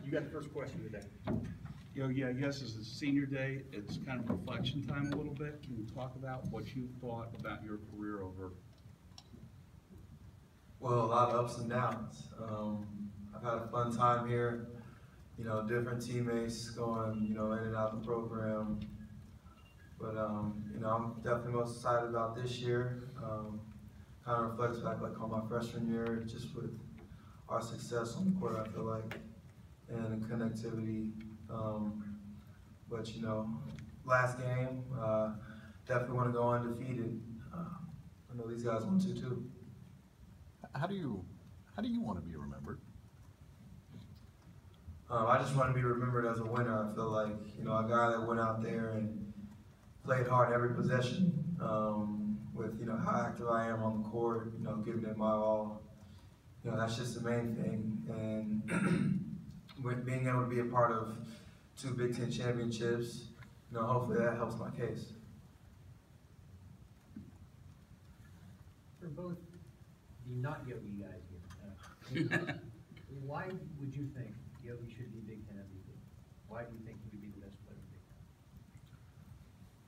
You got the first question today. Yogi, I guess as a senior day, it's kind of reflection time a little bit. Can you talk about what you thought about your career over? Well, a lot of ups and downs. I've had a fun time here. You know, different teammates going, you know, in and out the program. But, you know, I'm definitely most excited about this year. Kind of reflects back like on my freshman year, just with our success on the court, I feel like, and the connectivity. But, you know, last game, definitely want to go undefeated. I know these guys want to too. How do you want to be remembered? I just want to be remembered as a winner. I feel like, you know, a guy that went out there and played hard every possession with, you know, how active I am on the court, you know, giving it my all. You know, that's just the main thing. And with being able to be a part of 2 Big Ten championships, you know, hopefully that helps my case. For both the not Yogi guys here, why would you think Yogi should be Big Ten MVP? Why do you think he would be the best player in Big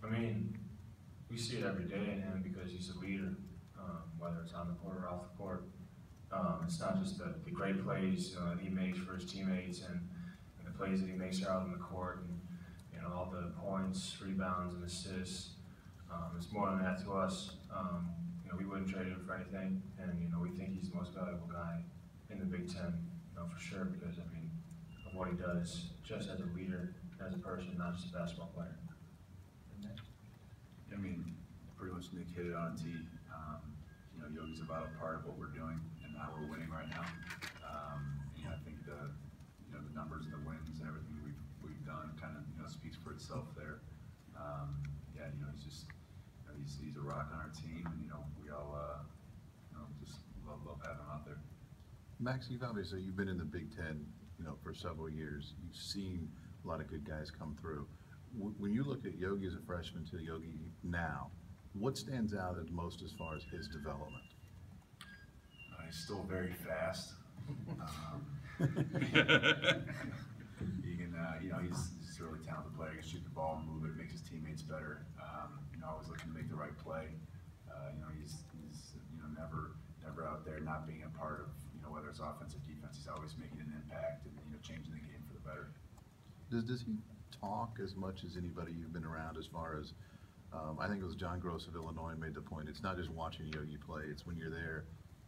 Ten? I mean, we see it every day in him because he's a leader, whether it's on the court or off the court. It's not just the great plays that he makes for his teammates and the plays that he makes out on the court and, you know, all the points, rebounds, and assists. It's more than that to us. You know, we wouldn't trade him for anything, and, you know, we think he's the most valuable guy in the Big Ten, you know, for sure, because, I mean, of what he does just as a leader, as a person, not just a basketball player. I mean, pretty much Nick hit it on a tee. You know, Yogi's a vital part of what we're doing and how we're winning right now. You know, I think the numbers and the wins and everything we've done kind of, you know, speaks for itself there. Yeah, you know, he's just, you know, he's a rock on our team, and, you know, we all you know, just love having him out there. Max, you've been in the Big Ten, you know, for several years. You've seen a lot of good guys come through. When you look at Yogi as a freshman to Yogi now, what stands out as most as far as his development? He's still very fast. He can, you know, he's a really talented player. He can shoot the ball and move it, makes his teammates better. You know, always looking to make the right play. You know, he's you know, never out there not being a part of, you know, whether it's offense or defense. He's always making an impact and, you know, changing the game for the better. Does he talk as much as anybody you've been around as far as, I think it was John Gross of Illinois made the point, it's not just watching Yogi play, it's when you're there,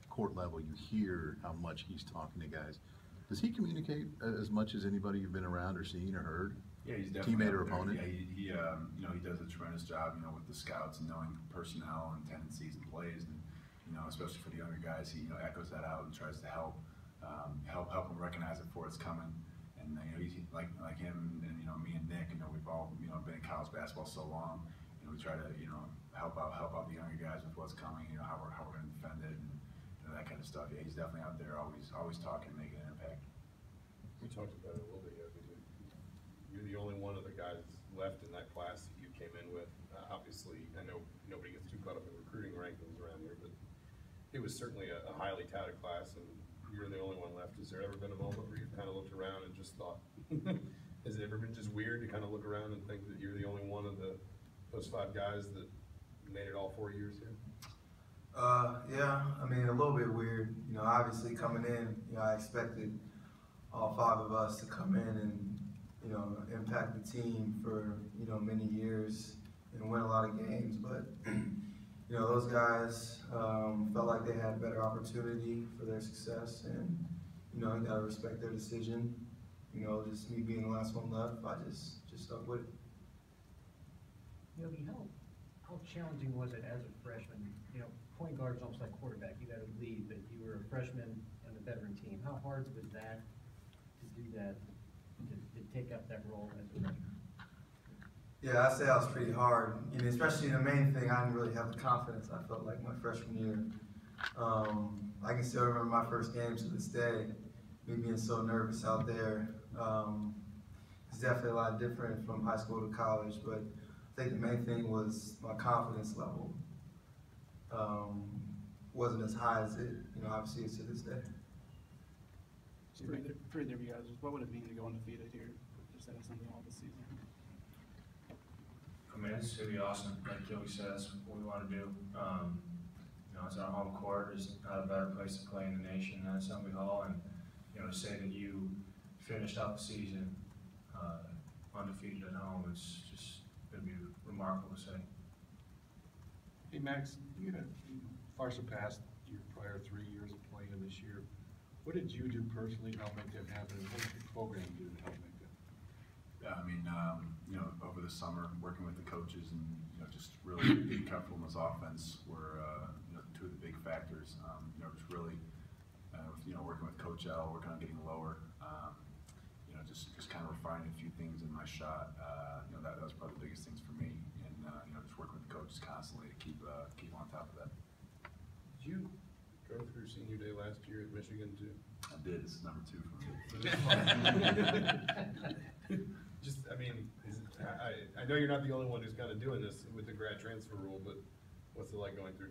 court level, you hear how much he's talking to guys. Does he communicate as much as anybody you've been around or seen or heard? Yeah, he's definitely teammate or opponent. Yeah, he you know, he does a tremendous job, you know, with the scouts and knowing personnel and tendencies and plays, and, you know, especially for the younger guys, he, you know, echoes that out and tries to help them recognize it before it's coming. And, you know, he's like him and, you know, me and Nick, you know, we've all, you know, been in college basketball so long. You know, we try to, you know, help out the younger guys with what's coming. You know, how we're going to defend it and, you know, that kind of stuff. Yeah, he's definitely out there, always talking, making an impact. We talked about it a little bit. You're the only one of the guys left in that class that you came in with. Obviously, I know nobody gets too caught up in recruiting rankings around here, but it was certainly a highly touted class, and you're the only one left. Has there ever been a moment where you've kind of looked around and just thought, has it ever been just weird to kind of look around and think that you're the only one of those 5 guys that made it all 4 years here? Yeah, I mean, a little bit weird. You know, obviously coming in, you know, I expected all 5 of us to come in and, you know, impact the team for, you know, many years and win a lot of games. But, you know, those guys felt like they had better opportunity for their success, and, you know, you gotta respect their decision. You know, just me being the last one left, I just stuck with it. Yogi, how challenging was it as a freshman? You know, point guard's almost like quarterback. You got to lead, but you were a freshman on the veteran team. How hard was that to do that, to take up that role as a freshman? Yeah, I'd say that was pretty hard. You know, especially the main thing, I didn't really have the confidence I felt like my freshman year. I can still remember my first game to this day, me being so nervous out there. It's definitely a lot different from high school to college, but I think the main thing was my confidence level wasn't as high as it, you know, obviously is to this day. For either of you guys, what would it mean to go undefeated here, instead of something all this season? I mean, it's gonna be awesome. Like Yogi said, that's what we want to do. You know, it's our home court. There's not a better place to play in the nation than Assembly Hall, and you know, to say that you finished out the season undefeated at home, it's just gonna be remarkable to say. Hey Max, you far surpassed your prior 3 years of playing this year. What did you do personally to help make that happen, and what did your program do to help make that? Yeah, I mean, you know, over the summer, working with the coaches and, you know, just really getting comfortable in this offense were, you know, two of the big factors. You know, just really, you know, working with Coach L, working on getting lower, you know, just kind of refining a few things in my shot. You know, that was probably the biggest things for me, and, you know, just working with the coaches constantly to keep on top of that. Did you go through senior day last year at Michigan too? I did, it's number 2 for me. Just, I mean, I know you're not the only one who's kind of doing this with the grad transfer rule, but what's it like going through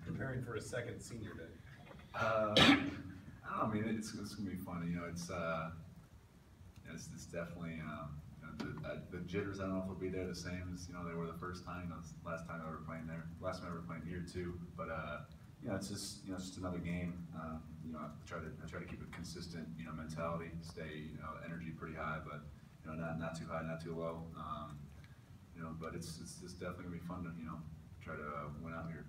preparing for a second senior day? I don't know, I mean, it's gonna be fun, you know, it's definitely, you know, the jitters, I don't know if they'll be there the same as, you know, they were the first time, you know, last time I ever playing there, last time I ever playing here too, but, you know, it's just, you know, it's just another game. You know, I try to keep a consistent, you know, mentality, stay, you know, energy pretty high, but, you know, not too high, not too low. You know, but it's definitely gonna be fun to, you know, try to win out here.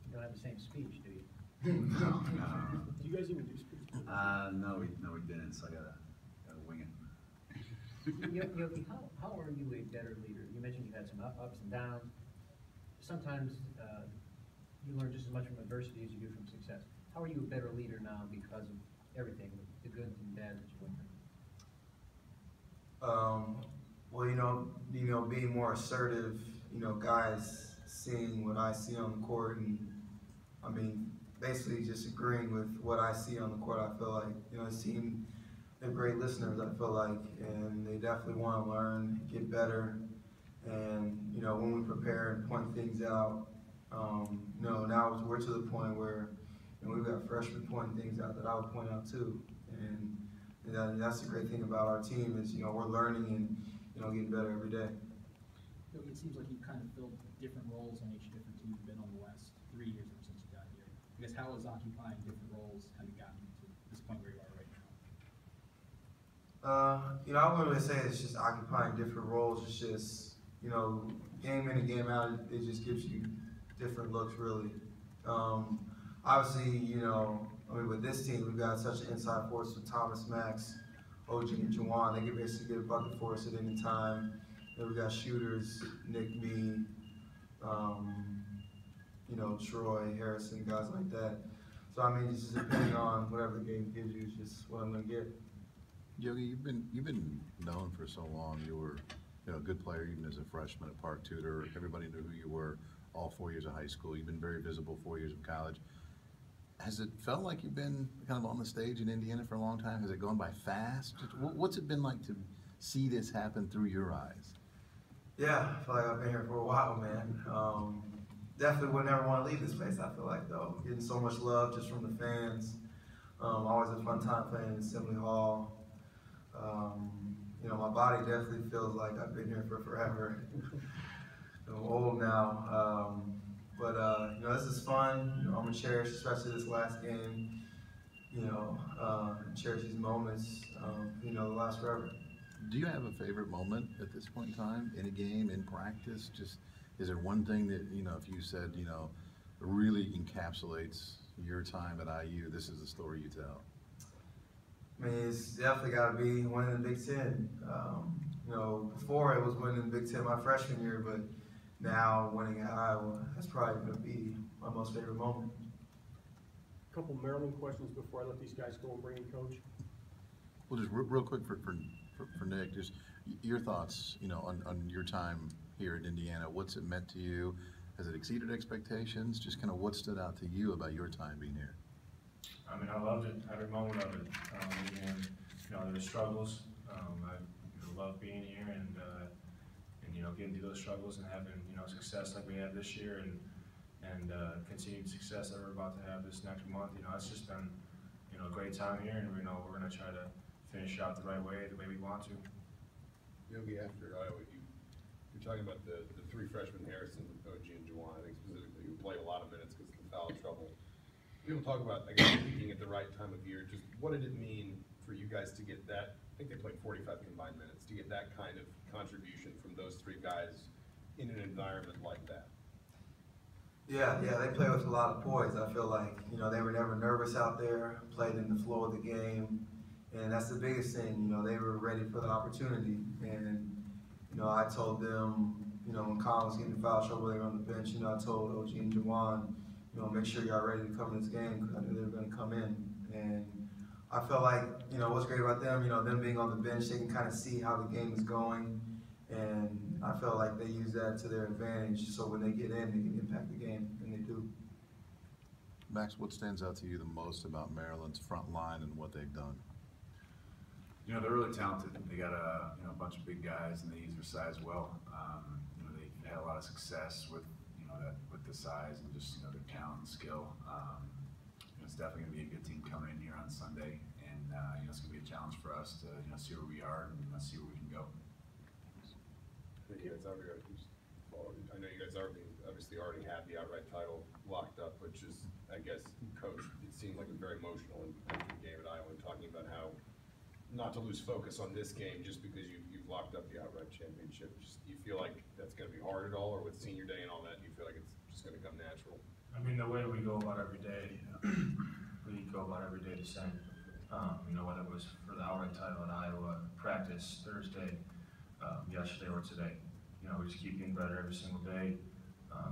You don't have the same speech, do you? No. Do you guys even do speech? No, we didn't. So I gotta wing it. Yogi, how are you a better leader? You mentioned you've had some ups and downs. Sometimes you learn just as much from adversity as you do from success. How are you a better leader now because of everything, the good and bad that you went through? Well, you know, being more assertive, you know, guys seeing what I see on the court, and I mean, basically just agreeing with what I see on the court. I feel like, you know, this team, they're great listeners, I feel like, and they definitely want to learn, get better, and, you know, when we prepare and point things out, you know, now we're to the point where, you know, we've got freshmen pointing things out that I would point out too, and that's the great thing about our team is, you know, we're learning and, you know, getting better every day. It seems like you've kind of filled different roles on each different team you've been on the last 3 years ever since you got here. I guess how has occupying different roles kind of gotten you to this point where you are right now? You know, I wouldn't really say it's just occupying different roles. It's just, you know, game in and game out, it just gives you different looks, really. Obviously, you know, I mean, with this team, we've got such an inside force with Thomas, Max, OG, and Juwan. They can basically get a bucket for us at any time. And we've got shooters, Nick, me, you know, Troy, Harrison, guys like that. So, I mean, it's just depending on whatever the game gives you, it's just what I'm going to get. Yogi, you've been known for so long. You were, you know, a good player even as a freshman at Park Tudor. Everybody knew who you were all 4 years of high school. You've been very visible 4 years of college. Has it felt like you've been kind of on the stage in Indiana for a long time? Has it gone by fast? What's it been like to see this happen through your eyes? Yeah, I feel like I've been here for a while, man. Definitely would never want to leave this place, I feel like, though. Getting so much love just from the fans. Always a fun time playing in Assembly Hall. You know, my body definitely feels like I've been here for forever. I'm old now. But you know, this is fun. You know, I'm gonna cherish, especially this last game. You know, cherish these moments. You know, they'll last forever. Do you have a favorite moment at this point in time, in a game, in practice? Just, is there one thing that, you know, if you said, you know, really encapsulates your time at IU, this is the story you tell? I mean, it's definitely got to be winning the Big Ten. You know, before it was winning the Big Ten my freshman year, but now winning at Iowa, that's probably going to be my most favorite moment. A couple Maryland questions before I let these guys go and bring in Coach. Well, just real quick for Nick, just your thoughts, you know, on your time here at Indiana. What's it meant to you? Has it exceeded expectations? Just kind of what stood out to you about your time being here? I mean, I loved it, every moment of it. And, you know, there were struggles. I love being here and you know, getting through those struggles and having, you know, success like we had this year and continued success that we're about to have this next month. You know, it's just been, you a great time here, and we know we're going to try to finish out the right way, the way we want to. Yogi, after Iowa, you're talking about the three freshmen, Harrison, OG, and Juwan, I think specifically, who play a lot of minutes because of the foul trouble. People talk about, I guess, peaking at the right time of year. Just what did it mean for you guys to get that? I think they played 45 combined minutes, to get that kind of contribution from those three guys in an environment like that. Yeah, they play with a lot of poise. I feel like, they were never nervous out there, played in the flow of the game, and that's the biggest thing. They were ready for the opportunity. And, I told them, when Colin was getting in foul trouble, they were on the bench, I told OG and Juwan, make sure y'all ready to come in this game because I knew they were going to come in. And I felt like, what's great about them, them being on the bench, they can kind of see how the game is going. And I felt like they use that to their advantage, so when they get in, they can impact the game, and they do. Max, what stands out to you the most about Maryland's front line and what they've done? They're really talented. They got a bunch of big guys, and they use their size well. They've had a lot of success with with the size and just their talent and skill. It's definitely going to be a good team coming in here on Sunday, and it's going to be a challenge for us to see where we are and see where we can go. I know you guys obviously already had the outright title locked up, which is, I guess, Coach, it seemed like a very emotional and game at Iowa, talking about how not to lose focus on this game just because you've locked up the outright championship. Just, do you feel like that's going to be hard at all, or with senior day and all that, do you feel like it's just going to come natural? I mean, the way we go about every day, we go about every day the same. Whether it was for the outright title at Iowa, practice Thursday, yesterday or today. We just keep getting better every single day.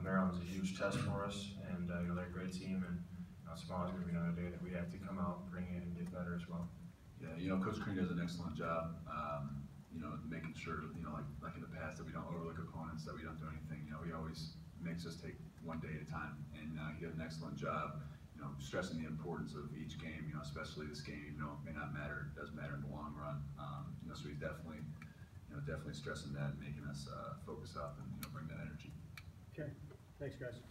Maryland's a huge test for us, and they're a great team, and tomorrow's going to be another day that we have to come out, bring it, and get better as well. Yeah, Coach Crean does an excellent job, making sure, like in the past, that we don't overlook opponents, that we don't do anything. He always makes us take one day at a time, and he does an excellent job, stressing the importance of each game, especially this game, even though it may not matter, it does matter in the long run. So he's definitely stressing that and making us focus up and bring that energy. Okay, thanks guys.